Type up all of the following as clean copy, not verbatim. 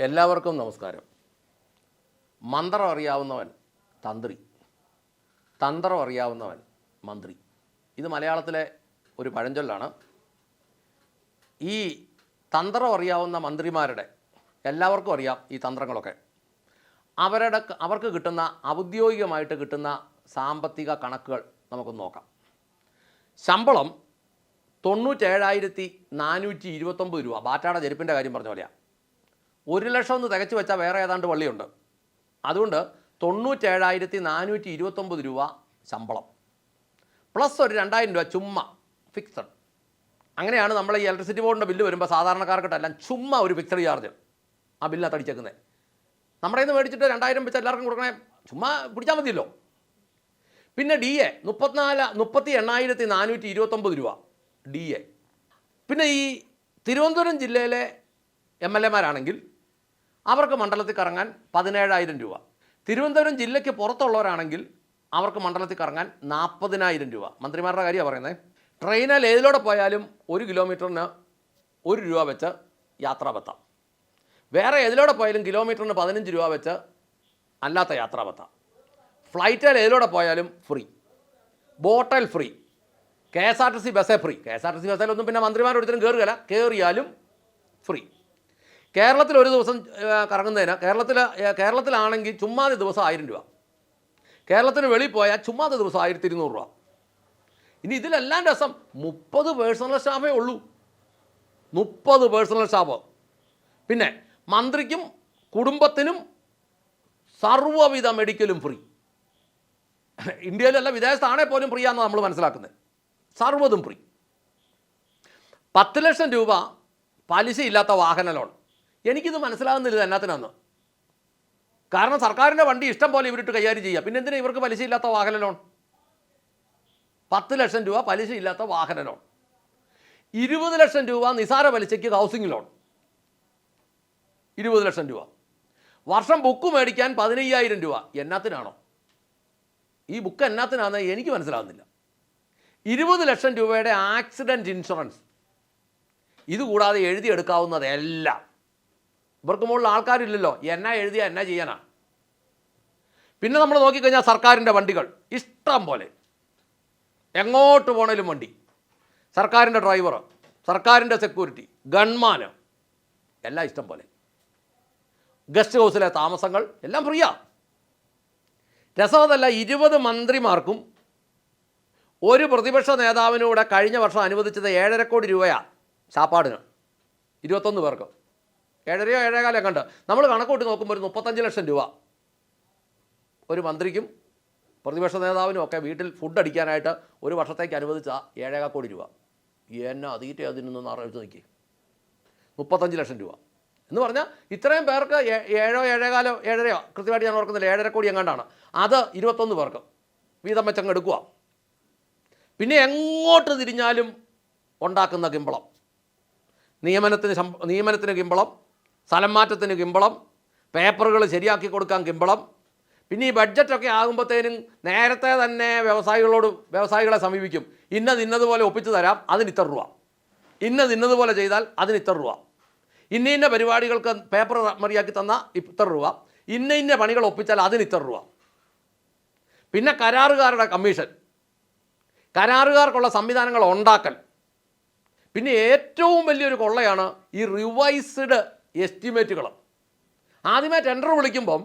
എല്ലാവർക്കും നമസ്കാരം. മന്ത്രം അറിയാവുന്നവൻ തന്ത്രി, തന്ത്രം അറിയാവുന്നവൻ മന്ത്രി. ഇത് മലയാളത്തിലെ ഒരു പഴഞ്ചൊല്ലാണ്. ഈ തന്ത്രം അറിയാവുന്ന മന്ത്രിമാരുടെ എല്ലാവർക്കും അറിയാം ഈ തന്ത്രങ്ങളൊക്കെ. അവർക്ക് കിട്ടുന്ന ഔദ്യോഗികമായിട്ട് കിട്ടുന്ന സാമ്പത്തിക കണക്കുകൾ നമുക്കൊന്ന് നോക്കാം. ശമ്പളം 97,429 രൂപ. ബാറ്റാടെ ചെരുപ്പിൻ്റെ കാര്യം പറഞ്ഞ പോലെയാണ്. 1 ലക്ഷം ഒന്ന് തികച്ചു വെച്ചാൽ വേറെ ഏതാണ്ട് വള്ളിയുണ്ട്. അതുകൊണ്ട് 97,429 രൂപ ശമ്പളം പ്ലസ് ഒരു 2,000 രൂപ ചുമ്മാ ഫിക്സഡ്. അങ്ങനെയാണ് നമ്മൾ ഈ ഇലക്ട്രിസിറ്റി ബോർഡിൻ്റെ ബില്ല് വരുമ്പോൾ സാധാരണക്കാർക്കിട്ടെല്ലാം ചുമ്മാ ഒരു ഫിക്സഡ് ചാർജ് ആ ബില്ലിനകത്ത് അടിച്ചേക്കുന്നത്. നമ്മുടെ നിന്ന് മേടിച്ചിട്ട് 2,000 വെച്ച് എല്ലാവർക്കും കൊടുക്കണേ, ചുമ്മാ പിടിച്ചാൽ മതിയല്ലോ. പിന്നെ DA 38,429 രൂപ DA. പിന്നെ ഈ തിരുവനന്തപുരം ജില്ലയിലെ MLA മാരാണെങ്കിൽ അവർക്ക് മണ്ഡലത്തിൽ കറങ്ങാൻ 17,000 രൂപ. തിരുവനന്തപുരം ജില്ലയ്ക്ക് പുറത്തുള്ളവരാണെങ്കിൽ അവർക്ക് മണ്ഡലത്തിൽ കറങ്ങാൻ 40,000 രൂപ. മന്ത്രിമാരുടെ കാര്യമാണ് പറയുന്നത്. ട്രെയിനിൽ ഏതിലൂടെ പോയാലും 1 കിലോമീറ്ററിന് 1 രൂപ വെച്ച് യാത്രാബത്ത. വേറെ ഏതിലൂടെ പോയാലും കിലോമീറ്ററിന് 15 രൂപ വെച്ച് അല്ലാത്ത യാത്രാബത്ത. ഫ്ലൈറ്റിൽ ഏതിലൂടെ പോയാലും ഫ്രീ, ബോട്ടിൽ ഫ്രീ, KSRTC ബസ്സേ ഫ്രീ. KSRTC ബസ്സിലൊന്നും പിന്നെ മന്ത്രിമാരൊരുത്തരും കയറുകയില്ല, കയറിയാലും ഫ്രീ. കേരളത്തിൽ ഒരു ദിവസം കറങ്ങുന്നതിന് കേരളത്തിലാണെങ്കിൽ ചുമ്മാതെ ദിവസം 1000 രൂപ. കേരളത്തിന് വെളിയിൽ പോയാൽ ചുമ്മാതെ ദിവസം 1,200 രൂപ. ഇനി ഇതിലെല്ലാം രസം 30 പേഴ്സണൽ സ്റ്റാഫേ ഉള്ളൂ. 30 പേഴ്സണൽ സ്റ്റാഫ്. പിന്നെ മന്ത്രിക്കും കുടുംബത്തിനും സർവ്വവിധ മെഡിക്കലും ഫ്രീ. ഇന്ത്യയിലല്ല, വിദേശത്താണെങ്കിൽ പോലും ഫ്രീ ആണെന്ന് നമ്മൾ മനസ്സിലാക്കുന്നത്. സർവ്വതും ഫ്രീ. 10 ലക്ഷം രൂപ പലിശയില്ലാത്ത വാഹന ലോൺ. എനിക്കിത് മനസ്സിലാകുന്നില്ല എന്നാത്തിനാന്ന്. കാരണം സർക്കാരിൻ്റെ വണ്ടി ഇഷ്ടം പോലെ ഇവരിട്ട് കൈകാര്യം ചെയ്യുക. പിന്നെ എന്തിനാണ് ഇവർക്ക് പലിശയില്ലാത്ത വാഹന ലോൺ? 10 ലക്ഷം രൂപ പലിശയില്ലാത്ത വാഹന ലോൺ. 20 ലക്ഷം രൂപ നിസാര പലിശയ്ക്ക് ഹൗസിംഗ് ലോൺ. 20 ലക്ഷം രൂപ. വർഷം ബുക്ക് മേടിക്കാൻ 15,000 രൂപ. എന്നാത്തിനാണോ ഈ ബുക്ക്? എന്നാത്തിനാന്ന് എനിക്ക് മനസ്സിലാകുന്നില്ല. 20 ലക്ഷം രൂപയുടെ ആക്സിഡൻറ്റ് ഇൻഷുറൻസ്. ഇതുകൂടാതെ എഴുതിയെടുക്കാവുന്നതെല്ലാം. ഇവർക്ക് മുകളിൽ ആൾക്കാരില്ലല്ലോ, എന്നാ എഴുതിയാൽ എന്നാ ചെയ്യാനാ. പിന്നെ നമ്മൾ നോക്കിക്കഴിഞ്ഞാൽ സർക്കാരിൻ്റെ വണ്ടികൾ ഇഷ്ടം പോലെ. എങ്ങോട്ട് പോണേലും വണ്ടി, സർക്കാരിൻ്റെ ഡ്രൈവർ, സർക്കാരിൻ്റെ സെക്യൂരിറ്റി, ഗൺമാന്, എല്ലാം ഇഷ്ടം പോലെ. ഗസ്റ്റ് ഹൗസിലെ താമസങ്ങൾ എല്ലാം ഫ്രീയാ. രസമതല്ല, 20 മന്ത്രിമാർക്കും ഒരു പ്രതിപക്ഷ നേതാവിനൂടെ കഴിഞ്ഞ വർഷം അനുവദിച്ചത് 7.5 കോടി രൂപയാണ് ശാപ്പാടിന്. 21 പേർക്ക് 7.5 7.25 കണ്ട് നമ്മൾ കണക്കൂട്ടി നോക്കുമ്പോൾ ഒരു 35 ലക്ഷം രൂപ ഒരു മന്ത്രിക്കും പ്രതിപക്ഷ നേതാവിനും ഒക്കെ വീട്ടിൽ ഫുഡ് അടിക്കാനായിട്ട് ഒരു വർഷത്തേക്ക് അനുവദിച്ച 7.25 കോടി രൂപ. എന്നാ അതീറ്റ അതിനൊന്നും ആലോചിച്ച് നോക്കി. 35 ലക്ഷം രൂപ എന്ന് പറഞ്ഞാൽ ഇത്രയും പേർക്ക് 7 7.25 7.5 കൃത്യമായിട്ട് ഞാൻ ഓർക്കുന്നില്ല, 7.5 കോടി എങ്ങാണ്ടാണ്. അത് 21 പേർക്ക് വീതം വെച്ചങ്ങ് എടുക്കുക. പിന്നെ എങ്ങോട്ട് തിരിഞ്ഞാലും ഉണ്ടാക്കുന്ന കിമ്പളം, നിയമനത്തിന് കിമ്പളം, സ്ഥലം മാറ്റത്തിന് കിമ്പളം, പേപ്പറുകൾ ശരിയാക്കി കൊടുക്കാൻ കിമ്പളം. പിന്നെ ഈ ബഡ്ജറ്റൊക്കെ ആകുമ്പോഴത്തേനും നേരത്തെ തന്നെ വ്യവസായികളെ സമീപിക്കും. ഇന്നതുപോലെ ഒപ്പിച്ച് തരാം, അതിന് ഇത്ര രൂപ. ഇന്നതുപോലെ ചെയ്താൽ അതിന് ഇത്ര രൂപ. ഇന്ന പരിപാടികൾക്ക് പേപ്പർ മറിയാക്കി തന്നാൽ ഇത്ര രൂപ. ഇന്ന പണികൾ ഒപ്പിച്ചാൽ അതിന് ഇത്ര രൂപ. പിന്നെ കരാറുകാരുടെ കമ്മീഷൻ, കരാറുകാർക്കുള്ള സംവിധാനങ്ങൾ ഉണ്ടാക്കൽ. പിന്നെ ഏറ്റവും വലിയൊരു കൊള്ളയാണ് ഈ റിവൈസ്ഡ് എസ്റ്റിമേറ്റുകൾ. ആദ്യമേ ടെൻഡർ വിളിക്കുമ്പം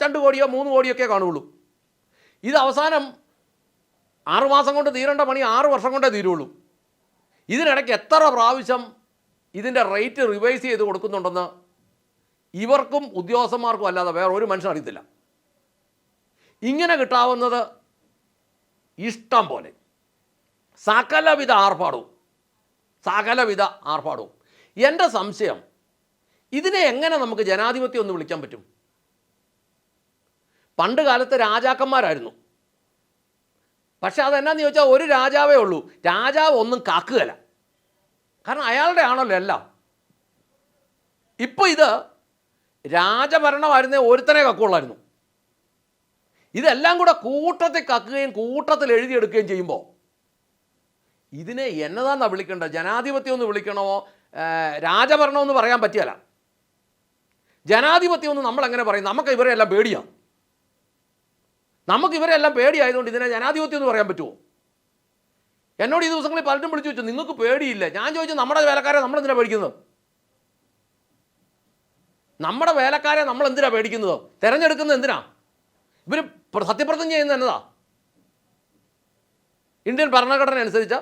2 കോടിയോ 3 കോടിയൊക്കെ കാണുകയുള്ളൂ. ഇത് അവസാനം 6 മാസം കൊണ്ട് തീരേണ്ട പണി 6 വർഷം കൊണ്ടേ തീരുള്ളൂ. ഇതിനിടയ്ക്ക് എത്ര പ്രാവശ്യം ഇതിൻ്റെ റേറ്റ് റിവൈസ് ചെയ്ത് കൊടുക്കുന്നുണ്ടെന്ന് ഇവർക്കും ഉദ്യോഗസ്ഥന്മാർക്കും അല്ലാതെ വേറെ ഒരു മനുഷ്യൻ അറിയത്തില്ല. ഇങ്ങനെ കിട്ടാവുന്നത് ഇഷ്ടം പോലെ. സകലവിധ ആർഭാടവും. എൻ്റെ സംശയം, ഇതിനെ എങ്ങനെ നമുക്ക് ജനാധിപത്യം ഒന്ന് വിളിക്കാൻ പറ്റും? പണ്ട് കാലത്ത് രാജാക്കന്മാരായിരുന്നു. പക്ഷെ അതെന്നാന്ന് ചോദിച്ചാൽ ഒരു രാജാവേ ഉള്ളൂ. രാജാവ് ഒന്നും കാക്കുകയില്ല, കാരണം അയാളുടെ ആണല്ലോ എല്ലാം. ഇപ്പോൾ ഇത് രാജഭരണമായിരുന്നേ ഒരുത്തനെ കക്കുള്ളായിരുന്നു. ഇതെല്ലാം കൂടെ കൂട്ടത്തിൽ കക്കുകയും കൂട്ടത്തിൽ എഴുതിയെടുക്കുകയും ചെയ്യുമ്പോൾ ഇതിനെ എന്നതാണെന്നാണ് വിളിക്കേണ്ടത്? ജനാധിപത്യം എന്ന് വിളിക്കണമോ രാജഭരണമെന്ന് പറയാൻ പറ്റിയല്ല. ജനാധിപത്യം എന്ന് നമ്മളെങ്ങനെ പറയും? നമുക്ക് ഇവരെല്ലാം പേടിയാണ്. നമുക്ക് ഇവരെല്ലാം പേടിയായതുകൊണ്ട് ഇതിനെ ജനാധിപത്യം എന്ന് പറയാൻ പറ്റുമോ? എന്നോട് ഈ ദിവസങ്ങളിൽ പലരും വിളിച്ചു ചോദിച്ചു, നിങ്ങൾക്ക് പേടിയില്ല? ഞാൻ ചോദിച്ചു, നമ്മുടെ വേലക്കാരെ നമ്മളെന്തിനാണ് പേടിക്കുന്നത്? നമ്മുടെ വേലക്കാരെ നമ്മൾ എന്തിനാണ് പേടിക്കുന്നത്? തിരഞ്ഞെടുക്കുന്നത് എന്തിനാ? ഇവർ സത്യപ്രതിജ്ഞ ചെയ്യുന്നത് എന്നതാ? ഇന്ത്യൻ ഭരണഘടന അനുസരിച്ച്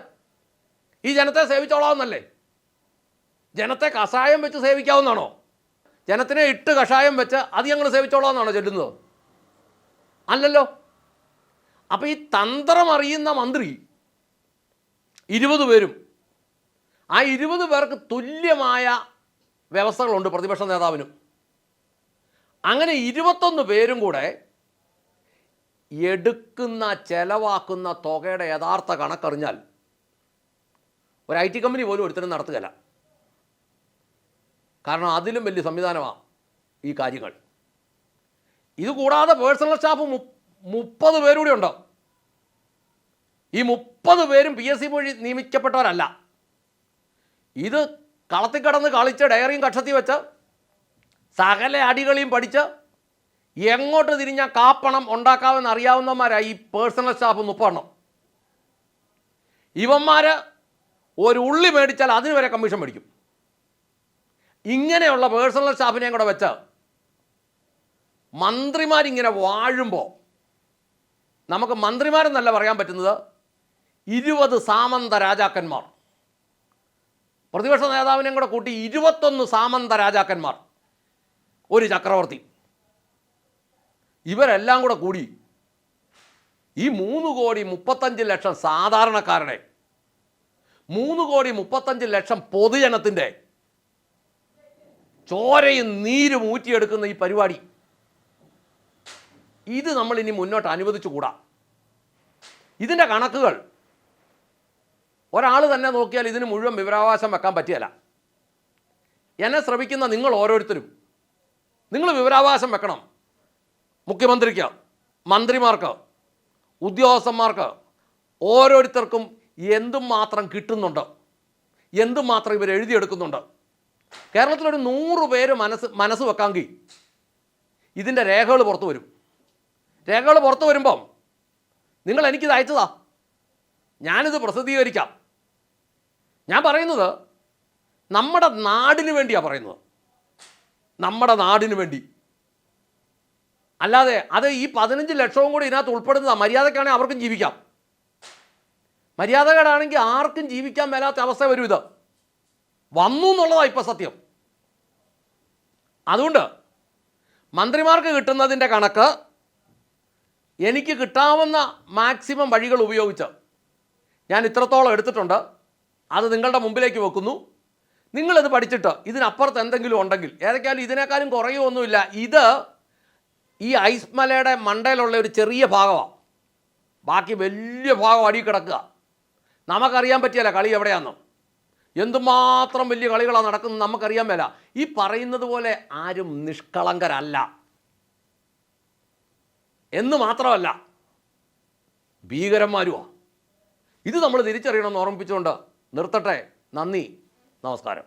ഈ ജനത്തെ സേവിച്ചോളാമെന്നല്ലേ? ജനത്തെ കഷായം വെച്ച് സേവിക്കാവുന്നതാണോ? ജനത്തിനെ ഇട്ട് കഷായം വെച്ച് അത് ഞങ്ങൾ സേവിച്ചോളാമെന്നാണോ ചൊല്ലുന്നത്? അല്ലല്ലോ. അപ്പോൾ ഈ തന്ത്രം അറിയുന്ന മന്ത്രി 20 പേരും, ആ 20 പേർക്ക് തുല്യമായ വ്യവസ്ഥകളുണ്ട് പ്രതിപക്ഷ നേതാവിനും. അങ്ങനെ 21 പേരും കൂടെ എടുക്കുന്ന ചെലവാക്കുന്ന തുകയുടെ യഥാർത്ഥ കണക്കറിഞ്ഞാൽ ഒരു IT കമ്പനി പോലും ഒരുത്തരും നടത്തുകയില്ല. കാരണം അതിലും വലിയ സംവിധാനമാണ് ഈ കാര്യങ്ങൾ. ഇതുകൂടാതെ പേഴ്സണൽ സ്റ്റാഫ് 30 പേരൂടെ ഉണ്ട്. ഈ 30 പേരും PSC വഴി നിയമിക്കപ്പെട്ടവരല്ല. ഇത് കളത്തിൽ കിടന്ന് കളിച്ച് ഡയറിയും കക്ഷത്തി വെച്ച് സകല അടികളെയും പഠിച്ച് എങ്ങോട്ട് തിരിഞ്ഞാൽ കാപ്പണം ഉണ്ടാക്കാമെന്ന് അറിയാവുന്നവന്മാരായി ഈ പേഴ്സണൽ സ്റ്റാഫ് 30 ഇവന്മാർ ഒരു ഉള്ളി മേടിച്ചാൽ അതിന് വരെ കമ്മീഷൻ മേടിക്കും. ഇങ്ങനെയുള്ള പേഴ്സണൽ സ്റ്റാഫിനെയും കൂടെ വെച്ച് മന്ത്രിമാരിങ്ങനെ വാഴുമ്പോൾ നമുക്ക് മന്ത്രിമാരെന്നല്ല പറയാൻ പറ്റുന്നത്, 20 സാമന്ത രാജാക്കന്മാർ, പ്രതിപക്ഷ നേതാവിനെയും കൂടെ കൂട്ടി 21 സാമന്ത രാജാക്കന്മാർ, ഒരു ചക്രവർത്തി, ഇവരെല്ലാം കൂടെ കൂടി ഈ 3,35,00,000 സാധാരണക്കാരുടെ, 3,35,00,000 പൊതുജനത്തിൻ്റെ ചോരയും നീരും ഊറ്റിയെടുക്കുന്ന ഈ പരിപാടി, ഇത് നമ്മൾ ഇനി മുന്നോട്ട് അനുവദിച്ചുകൂടാ. ഇതിൻ്റെ കണക്കുകൾ ഒരാൾ തന്നെ നോക്കിയാൽ ഇതിന് മുഴുവൻ വിവരാവകാശം വെക്കാൻ പറ്റിയല്ല. എന്നെ ശ്രമിക്കുന്ന നിങ്ങൾ ഓരോരുത്തരും നിങ്ങൾ വിവരാവകാശം വെക്കണം. മുഖ്യമന്ത്രിക്ക്, മന്ത്രിമാർക്ക്, ഉദ്യോഗസ്ഥന്മാർക്ക് ഓരോരുത്തർക്കും എന്തുമാത്രം കിട്ടുന്നുണ്ട്, എന്തുമാത്രം ഇവർ എഴുതിയെടുക്കുന്നുണ്ട്. കേരളത്തിലൊരു 100 പേര് മനസ്സ് വെക്കാമെങ്കിൽ ഇതിൻ്റെ രേഖകൾ പുറത്തു വരും. രേഖകൾ പുറത്തു വരുമ്പം നിങ്ങൾ എനിക്കിത് അയച്ചതാ, ഞാനിത് പ്രസിദ്ധീകരിക്കാം. ഞാൻ പറയുന്നത് നമ്മുടെ നാടിന് വേണ്ടിയാണ് പറയുന്നത്, നമ്മുടെ നാടിന് വേണ്ടി. അല്ലാതെ അത് ഈ 15 ലക്ഷവും കൂടി ഇതിനകത്ത് ഉൾപ്പെടുന്നതാണ്. മര്യാദക്കാണെങ്കിൽ അവർക്കും ജീവിക്കാം, മര്യാദകേടാണെങ്കിൽ ആർക്കും ജീവിക്കാൻ മേലാത്ത അവസ്ഥ വരും. ഇത് വന്നു എന്നുള്ളതാണ് ഇപ്പോൾ സത്യം. അതുകൊണ്ട് മന്ത്രിമാർക്ക് കിട്ടുന്നതിൻ്റെ കണക്ക് എനിക്ക് കിട്ടാവുന്ന മാക്സിമം വഴികൾ ഉപയോഗിച്ച് ഞാൻ ഇത്രത്തോളം എടുത്തിട്ടുണ്ട്. അത് നിങ്ങളുടെ മുമ്പിലേക്ക് വെക്കുന്നു. നിങ്ങളത് പഠിച്ചിട്ട് ഇതിനപ്പുറത്ത് എന്തെങ്കിലും ഉണ്ടെങ്കിൽ, ഏതൊക്കെയാലും ഇതിനേക്കാളും കുറയുമൊന്നുമില്ല. ഇത് ഈ ഐസ് മലയുടെ മണ്ടയിലുള്ള ഒരു ചെറിയ ഭാഗമാണ്, ബാക്കി വലിയ ഭാഗം അടി കിടക്കുക. നമുക്കറിയാൻ പറ്റിയല്ല കളി എവിടെയാണെന്ന്, എന്തുമാത്രം വലിയ കളികളാണ് നടക്കുന്നത് നമുക്കറിയാൻ മേല. ഈ പറയുന്നത് പോലെ ആരും നിഷ്കളങ്കരല്ല എന്ന് മാത്രമല്ല, ഭീകരന്മാരുമാണ്. ഇത് നമ്മൾ തിരിച്ചറിയണമെന്ന് ഓർമ്മിപ്പിച്ചുകൊണ്ട് നിർത്തട്ടെ. നന്ദി, നമസ്കാരം.